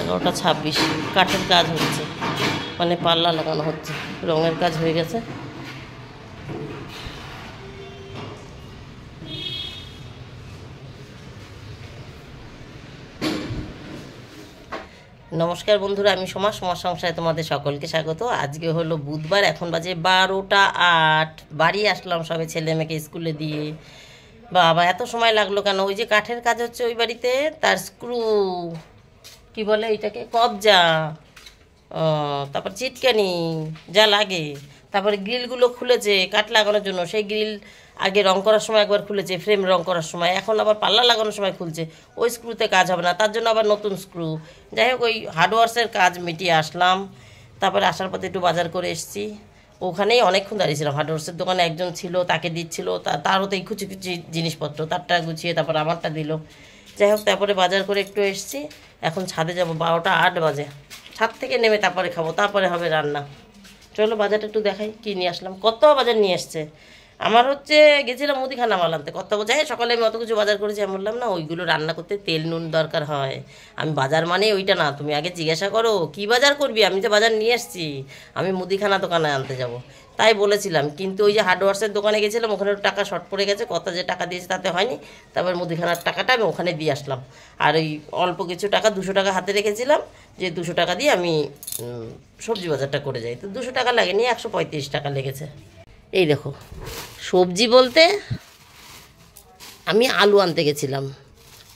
11:26 কাঠের কাজ হচ্ছে, মানে পাল্লা লাগানো হচ্ছে, রঙের কাজ হয়ে গেছে। নমস্কার বন্ধুরা, আমি সোমা সংসারে তোমাদের সকলকে স্বাগত। আজকে হলো বুধবার, এখন বাজে 12:08। বাড়ি আসলাম সবে ছেলে মেয়েকে স্কুলে দিয়ে। বাবা এত সময় লাগলো কেন? ওই যে কাঠের কাজ হচ্ছে ওই বাড়িতে, তার স্ক্রু কি বলে এইটাকে, কবজা, তারপর চিটকানি যা লাগে, তারপরে গ্রিলগুলো খুলেছে কাঠ লাগানোর জন্য। সেই গ্রিল আগে রং করার সময় একবার খুলেছে, ফ্রেম রং করার সময়, এখন আবার পাল্লা লাগানোর সময় খুলছে। ওই স্ক্রুতে কাজ হবে না, তার জন্য আবার নতুন স্ক্রু। যাই হোক, ওই হার্ডওয়ার্সের কাজ মিটিয়ে আসলাম। তারপরে আসার পথে একটু বাজার করে এসেছি। ওখানেই অনেকক্ষণ দাঁড়িয়েছিলাম। হার্ডওয়ার্সের দোকানে একজন ছিল, তাকে দিচ্ছিল, তারও তো এই কুচি কুচি জিনিসপত্র, তারটা গুছিয়ে তারপর আমারটা দিল। যাই হোক, তারপরে বাজার করে একটু এসেছি। এখন ছাদে যাব, 12:08 বাজে। ছাদ থেকে নেমে তারপরে খাবো, তারপরে হবে রান্না। চলো বাজারটা একটু দেখাই, কী নিয়ে আসলাম। কত বাজার নিয়ে এসছে আমার, গেছিলাম মুদিখানা মাল আনতে। কত যাই সকালে আমি অত কিছু বাজার করেছি। আমি বললাম না, ওইগুলো রান্না করতে তেল নুন দরকার হয়। আমি বাজার মানে ওইটা না, তুমি আগে জিজ্ঞাসা করো কি বাজার করবি। আমি তো বাজার নিয়ে এসছি, আমি মুদিখানা দোকানে আনতে যাব, তাই বলেছিলাম। কিন্তু ওই যে হার্ডওয়ার্সের দোকানে গেছিলাম, ওখানে টাকা শর্ট পড়ে গেছে, কত যে টাকা দিয়েছে তাতে হয়নি। তারপর মুদিখানার টাকাটা আমি ওখানে দিয়ে আসলাম। আর ওই অল্প কিছু টাকা, 200 টাকা হাতে রেখেছিলাম, যে 200 টাকা দিয়ে আমি সবজি বাজারটা করে যাই। তো 200 টাকা লাগেনি, 135 টাকা লেগেছে। এই দেখো, সবজি বলতে আমি আলু আনতে গেছিলাম।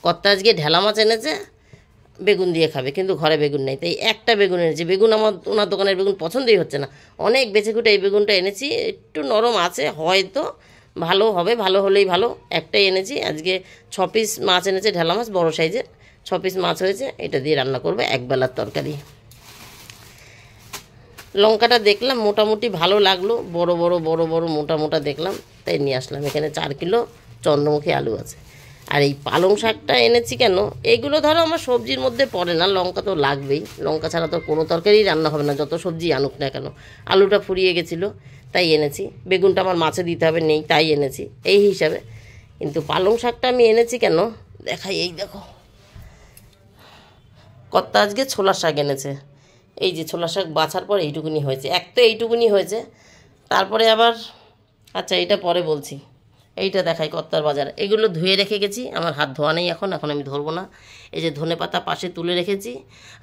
কর্তা আজকে ঢেলা মাছ এনেছে, বেগুন দিয়ে খাবে, কিন্তু ঘরে বেগুন নেই, তাই একটা বেগুন এনেছি। বেগুন আমার ওনার দোকানের বেগুন পছন্দই হচ্ছে না। অনেক বেছে কুটে এই বেগুনটা এনেছি, একটু নরম আছে, হয়তো ভালো হবে, ভালো হলেই ভালো। একটাই এনেছি। আজকে 6 পিস মাছ এনেছে, ঢেলা মাছ বড় সাইজের 6 পিস মাছ হয়েছে। এটা দিয়ে রান্না করবে একবেলার তরকারি। লঙ্কাটা দেখলাম মোটামুটি ভালো লাগলো, বড় বড় মোটা মোটা দেখলাম, তাই নিয়ে আসলাম। এখানে 4 কিলো চন্দ্রমুখী আলু আছে। আর এই পালং শাকটা এনেছি কেন, এইগুলো ধরো আমার সবজির মধ্যে পড়ে না, লঙ্কা তো লাগবেই, লঙ্কা ছাড়া তো কোনো তরকারি রান্না হবে না, যত সবজি আনুক না কেন। আলুটা ফুরিয়ে গেছিলো তাই এনেছি। বেগুনটা আমার মাছে দিতে হবে, নেই, তাই এনেছি এই হিসাবে। কিন্তু পালং শাকটা আমি এনেছি কেন দেখাই, এই দেখো। কর্তা আজকে ছোলার শাক এনেছে। এই যে ছোলা শাক বাছার পর এইটুকুনি হয়েছে, এক তো এইটুকুনি হয়েছে, তারপরে আবার, আচ্ছা এইটা পরে বলছি। এইটা দেখাই কর্তার বাজার। এগুলো ধুয়ে রেখে গেছি, আমার হাত ধোয়া নেই এখন আমি ধরবো না। এই যে ধনেপাতা পাশে তুলে রেখেছি,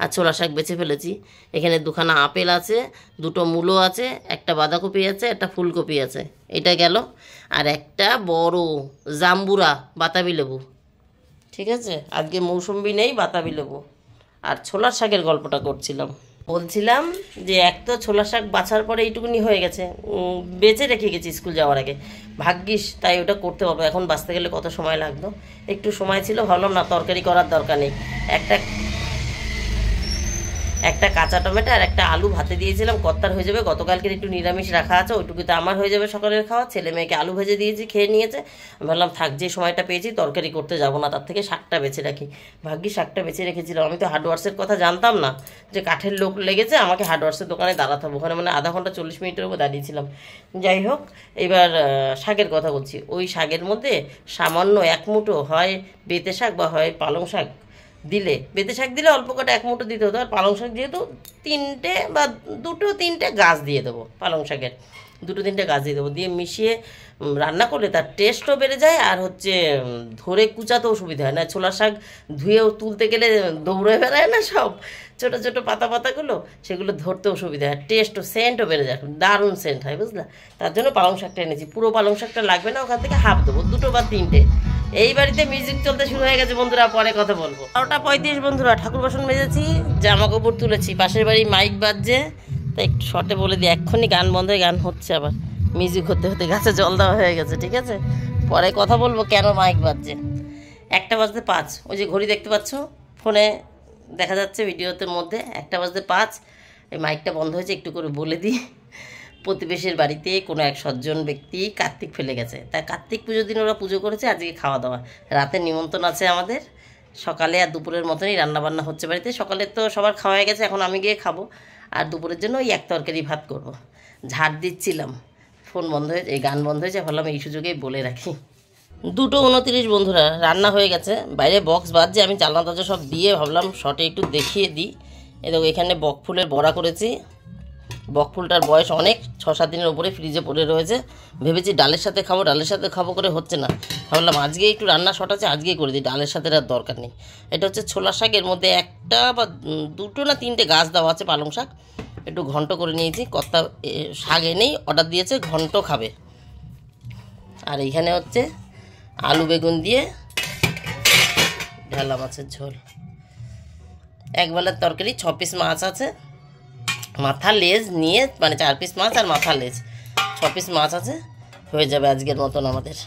আর ছোলা শাক বেছে ফেলেছি। এখানে 2খানা আপেল আছে, 2টো মূলো আছে, একটা বাঁধাকপি আছে, একটা ফুলকপি আছে, এটা গেল। আর একটা বড় জাম্বুরা বাতাবি লেবু, ঠিক আছে। আজকে মৌসুম্বি নেই, বাতাবি লেবু। আর ছোলার শাকের গল্পটা করছিলাম, বলছিলাম যে এক তো ছোলা শাক বাছার পরে এইটুকুনি হয়ে গেছে, বেঁচে রেখে গেছি স্কুল যাওয়ার আগে, ভাগ্যিস, তাই ওটা করতে পারবো। এখন বাঁচতে গেলে কত সময় লাগতো, একটু সময় ছিল, ভাবলাম না তরকারি করার দরকার নেই। একটা কাঁচা টমেটো আর একটা আলু ভাতে দিয়েছিলাম, কর্তার হয়ে যাবে। গতকালকের একটু নিরামিষ রাখা আছে, ওইটুকুতে আমার হয়ে যাবে সকালের খাওয়া। ছেলে মেয়েকে আলু ভেজে দিয়েছি, খেয়ে নিয়েছে। আমি ভাবলাম থাক, যে সময়টা পেয়েছি তরকারি করতে যাব না, তার থেকে শাকটা বেছে রাখি। ভাগ্যি শাকটা বেছে রেখেছিলাম। আমি তো হার্ডওয়ার্সের কথা জানতাম না, যে কাঠের লোক লেগেছে, আমাকে হার্ডওয়ার্সের দোকানে দাঁড়াতে হবে। ওখানে মানে আধা ঘন্টা 40 মিনিটের উপর দাঁড়িয়েছিলাম। যাই হোক, এবার শাকের কথা বলছি। ওই শাকের মধ্যে সামান্য 1 মুঠো হয় বেতে শাক বা হয় পালং শাক দিলে, বেতে শাক দিলে অল্প কটা 1 মুঠো দিতে হতো। আর পালং শাক যেহেতু 3টে বা 2-3টে গাছ দিয়ে দেবো, পালং শাকের 2-3টে গাছ দিয়ে দেবো, দিয়ে মিশিয়ে রান্না করলে তার টেস্টও বেড়ে যায়। আর ধরে কুচাতেও সুবিধা হয় না। ছোলা শাক ধুয়েও তুলতে গেলে দৌড়ে বেড়ায় না সব ছোটো ছোটো পাতাগুলো, সেগুলো ধরতেও সুবিধা হয়, টেস্টও সেন্টও বেড়ে যায়, দারুণ সেন্ট হয়, বুঝলা। তার জন্য পালং শাকটা এনেছি। পুরো পালং শাকটা লাগবে না, ওখান থেকে হাফ দেবো, 2 বা 3টে। এই বাড়িতে মিউজিক চলতে শুরু হয়ে গেছে বন্ধুরা, পরে কথা বলবো। 12:35 বন্ধুরা, ঠাকুর বাসন মেজেছি, জামা কাপড় তুলেছি, পাশের বাড়ি মাইক বাজছে, তাই একটু শর্টে বলে দিই, এক্ষুনি গান বন্ধ হয়ে গান হচ্ছে, আবার মিউজিক হতে হতে গাছে জল দেওয়া হয়ে গেছে, ঠিক আছে। পরে কথা বলবো কেন মাইক বাজছে। 1:05, ওই যে ঘড়ি দেখতে পাচ্ছ ফোনে দেখা যাচ্ছে ভিডিওতে মধ্যে, 1:05। এই মাইকটা বন্ধ হয়েছে, একটু করে বলে দিই। প্রতিবেশীর বাড়িতে কোনো এক সজ্জন ব্যক্তি কার্তিক ফেলে গেছে, তাই কার্তিক পুজোর দিন ওরা পুজো করেছে, আজকে খাওয়া দাওয়া, রাতে নিমন্ত্রণ আছে আমাদের। সকালে আর দুপুরের মতনই রান্নাবান্না হচ্ছে বাড়িতে। সকালে তো সবার খাওয়া হয়ে গেছে, এখন আমি গিয়ে খাবো। আর দুপুরের জন্য ওই 1 তরকারি ভাত করবো। ঝাড় দিচ্ছিলাম, ফোন বন্ধ হয়েছে, এই গান বন্ধ হয়েছে, ভাবলাম এই সুযোগেই বলে রাখি। 2:29 বন্ধুরা, রান্না হয়ে গেছে। বাইরে বক্স বাজছে, আমি জানলা দরজা সব দিয়ে ভাবলাম শর্টে একটু দেখিয়ে দিই। এই দেখো এখানে বকফুলের বড়া করেছি। বকফুলটার বয়স অনেক, 6-7 দিনের উপরে ফ্রিজে পড়ে রয়েছে। ভেবেছি ডালের সাথে খাবো করে হচ্ছে না। ভাবলাম আজকে একটু রান্না শর্ট আছে, আজকেই করে দিই, ডালের সাথে আর দরকার নেই। এটা হচ্ছে ছোলা শাক, এর মধ্যে একটা বা দুটো না তিনটে গাছ দেওয়া আছে পালং শাক, একটু ঘন্ট করে নিয়েছি। কর্তা শাক এনেই অর্ডার দিয়েছে, ঘন্ট খাবে। আর এইখানে হচ্ছে আলু বেগুন দিয়ে ঢালা মাছের ঝোল। একবেলার তরকারি, 6 পিস মাছ আছে, মাথা লেজ নিয়ে, মানে 4 পিস মাছ আর মাথা লেজ, 6 পিস মাছ আছে, হয়ে যাবে আজকের মতন আমাদের।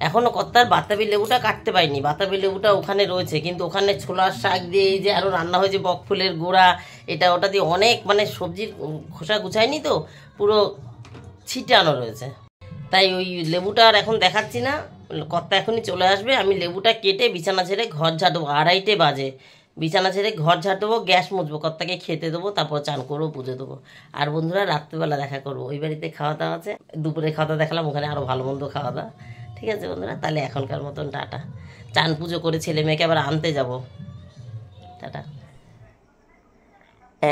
এখনও কর্তার বাতাবি লেবুটা কাটতে পারিনি, বাতাবি লেবুটা ওখানে রয়েছে, কিন্তু ওখানে ছোলার শাক দিয়ে এই যে আরও রান্না হয়েছে, বকফুলের গোড়া, এটা ওটা দিয়ে অনেক, মানে সবজির খোসা গুছায়নি তো, পুরো ছিটানো রয়েছে। তাই ওই লেবুটা আর এখন দেখাচ্ছি না, কর্তা এখনই চলে আসবে। আমি লেবুটা কেটে বিছানা ছেড়ে ঘর ঝাড় দেবো, 2:30 বাজে। বিছানা ছেড়ে ঘর ঝাড় দেবো, গ্যাস মুছবো, কর্তাকে খেতে দেবো, তারপর চান করবো, পুজো দেবো। আর বন্ধুরা রাত্রিবেলা দেখা করবো, ওই বাড়িতে খাওয়া দাওয়া আছে, দুপুরে খাওয়া দাওয়া দেখালাম, ওখানে আরও ভালো মন্দ খাওয়া দাওয়া। ঠিক আছে বন্ধুরা, তাহলে এখনকার মতন টাটা। চান পুজো করে ছেলে মেয়েকে আবার আনতে যাব, টাটা।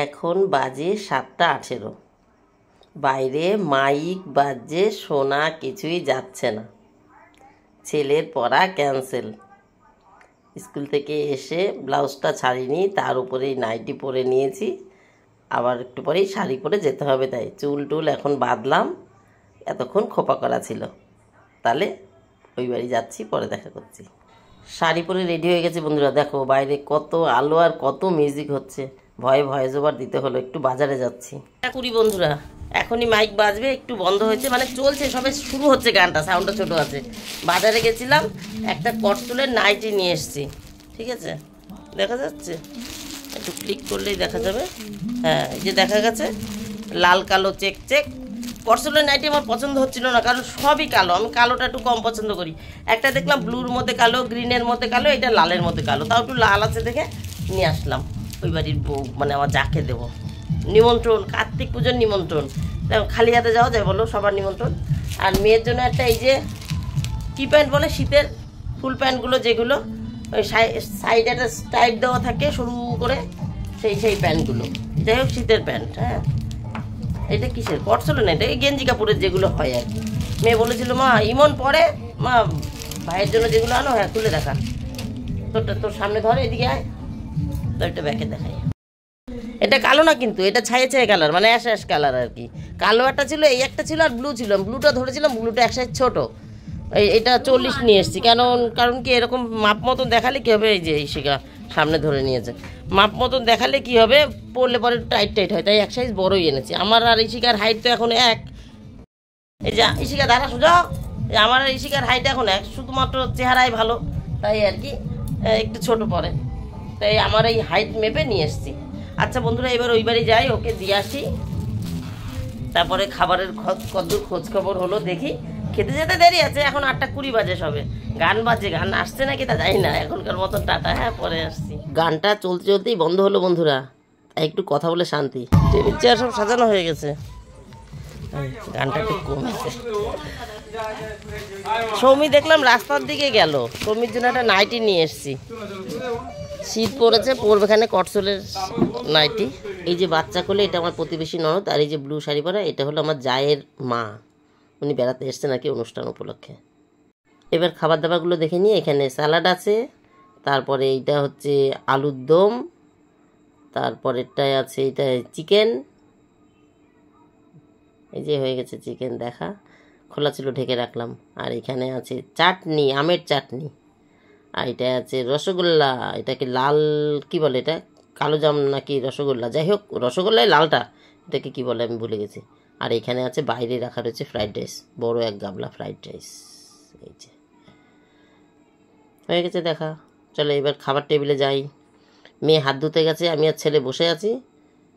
এখন বাজে 7:18, বাইরে মাইক বাজছে, শোনা কিছুই যাচ্ছে না। ছেলের পড়া ক্যান্সেল। স্কুল থেকে এসে ব্লাউজটা ছাড়িনি, তার উপরেই নাইটি পরে নিয়েছি, আবার একটু পরেই শাড়ি পরে যেতে হবে, তাই চুল টুল এখন বাঁধলাম, এতক্ষণ খোপা করা ছিল। তাহলে ওই বাড়ি যাচ্ছি, পরে দেখা করছি। শাড়ি পরে রেডি হয়ে গেছে বন্ধুরা, দেখো বাইরে কত আলো আর কত মিউজিক হচ্ছে, ভয়ে ভয়েস ওভার দিতে হলো, একটু বাজারে যাচ্ছি। কুড়ি বন্ধুরা, এখনই মাইক বাজবে, একটু বন্ধ হয়েছে, মানে চলছে, সবে শুরু হচ্ছে গানটা, সাউন্ডটা ছোট আছে। বাজারে গেছিলাম, একটা কটতুলের নাইটি নিয়ে এসেছি, ঠিক আছে, দেখা যাচ্ছে, একটু ক্লিক করলেই দেখা যাবে। হ্যাঁ, এই যে দেখা গেছে, লাল কালো চেক চেক। কটতুলের নাইটি আমার পছন্দ হচ্ছিল না, কারণ সবই কালো, আমি কালোটা একটু কম পছন্দ করি। একটা দেখলাম ব্লুর মধ্যে কালো, গ্রিনের মধ্যে কালো, এটা লালের মধ্যে কালো, তাও একটু লাল আছে দেখে নিয়ে আসলাম। ওই বাড়ির বউ, মানে আমার যাকে দেবো, নিমন্ত্রণ, কার্তিক পুজোর নিমন্ত্রণ, খালি হাতে যাওয়া যায় বলো, সবার নিমন্ত্রণ। আর মেয়ের জন্য একটা এই যে কি প্যান্ট বলে, শীতের ফুল প্যান্টগুলো যেগুলো ওই সাইডে একটা স্টাইপ দেওয়া থাকে সরু করে, সেই প্যান্টগুলো, যাই হোক শীতের প্যান্ট। হ্যাঁ, এটা কিসের কটসলে না, এটা এই গেঞ্জি কাপড়ের যেগুলো হয় আর কি। মেয়ে বলেছিল মা ইমন পরে, মা ভাইয়ের জন্য যেগুলো আনো, হ্যাঁ খুলে দেখা, তোর সামনে ধরে, এদিকে আয়, তো একটা ব্যাকে দেখাই। এটা কালো না কিন্তু, এটা ছায়ে ছায়ে কালার, মানে অ্যাশ অ্যাশ কালার আর কি। কালো একটা ছিল, এই একটা ছিল, আর ব্লু ছিল, ব্লুটা ধরেছিলাম, ব্লুটা এক সাইজ ছোটো। এটা 40 নিয়ে এসেছি, কারণ কি এরকম মাপ মতন দেখালে কী হবে, এই যে ইশিকা সামনে ধরে নিয়েছে, মাপ মতন দেখালে কি হবে, পরলে পরে টাইট টাইট হয়, তাই এক সাইজ বড়ই এনেছি। আমার আর ইশিকার হাইট তো এখন এক, এই যে ইশিকা দাঁড়া সোজা, আমার আর ইশিকার হাইট এখন এক, শুধুমাত্র চেহারাই ভালো, তাই আর কি একটু ছোট পড়ে, তাই আমার এই হাইট মেপে নিয়ে এসেছি। আচ্ছা বন্ধুরা, এবার ওই বাড়ি যাই, ওকে দিয়ে আসি, তারপরে খাবারের কদ্দূর খোঁজ খবর হলো দেখি। খেতে যেতে দেরি আছে, এখন 8:20 বাজে সবে। গান বাজে, গান আসছে নাকি তা জানি না, এখনকার মতন টাটা, হ্যাঁ পরে আসছি। গানটা চলতে চলতেই বন্ধ হলো বন্ধুরা, তাই একটু কথা বলে শান্তি। টেবিল চেয়ার সব সাজানো হয়ে গেছে, গানটা একটু কমেছে। সৌমি দেখলাম রাস্তার দিকে গেল, সৌমির জন্য একটা নাইটি নিয়ে এসছি, শীত পড়েছে, পরবে এখানে কটসলের নাইটি। এই যে বাচ্চা কোলে, এটা আমার প্রতিবেশী ননদ, আর এই যে ব্লু শাড়ি পরা, এটা হলো আমার জায়ের মা, উনি বেড়াতে এসছেন আর কি অনুষ্ঠান উপলক্ষে। এবার খাবার দাবারগুলো দেখে নিয়ে, এখানে স্যালাড আছে, তারপরে এইটা হচ্ছে আলুর দম, তারপরেরটায় আছে এটা চিকেন, এই যে হয়ে গেছে চিকেন, দেখা খোলা ছিল ঢেকে রাখলাম। আর এখানে আছে চাটনি, আমের চাটনি, আর এটা আছে রসগোল্লা, এটাকে লাল কি বলে, এটা কালো জাম নাকি রসগোল্লা, যাই হোক রসগোল্লায় লালটা, এটাকে কি বলে আমি ভুলে গেছি। আর এখানে আছে বাইরে রাখা রয়েছে ফ্রাইড রাইস, বড় এক গাবলা ফ্রাইড রাইস, এই যে হয়ে গেছে দেখা। চলো এবার খাবার টেবিলে যাই। মেয়ে হাত ধুতে গেছে, আমি আর ছেলে বসে আছি,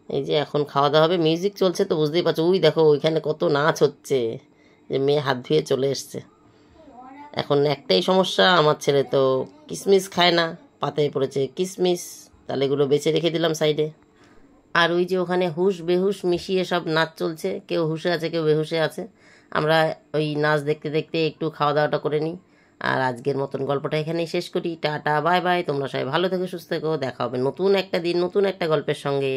এই যে এখন খাওয়া দাওয়া হবে। মিউজিক চলছে তো বুঝতেই পারছো, ওই দেখো ওইখানে কত নাচ হচ্ছে, যে মেয়ে হাত ধুয়ে চলে এসছে। এখন একটাই সমস্যা, আমার ছেলে তো কিশমিশ খায় না, পাতায় পড়েছে কিশমিশ, তাহলে এগুলো বেছে রেখে দিলাম সাইডে। আর ওই যে ওখানে হুশ বেহুশ মিশিয়ে সব নাচ চলছে, কেউ হুশে আছে কেউ বেহুশে আছে। আমরা ওই নাচ দেখতে দেখতে একটু খাওয়া দাওয়াটা করে নিই। আর আজকের মতন গল্পটা এখানেই শেষ করি। Tata, bye bye. তোমরা সবাই ভালো থেকো, সুস্থ থেকো। দেখা হবে নতুন একটা দিন নতুন একটা গল্পের সঙ্গে।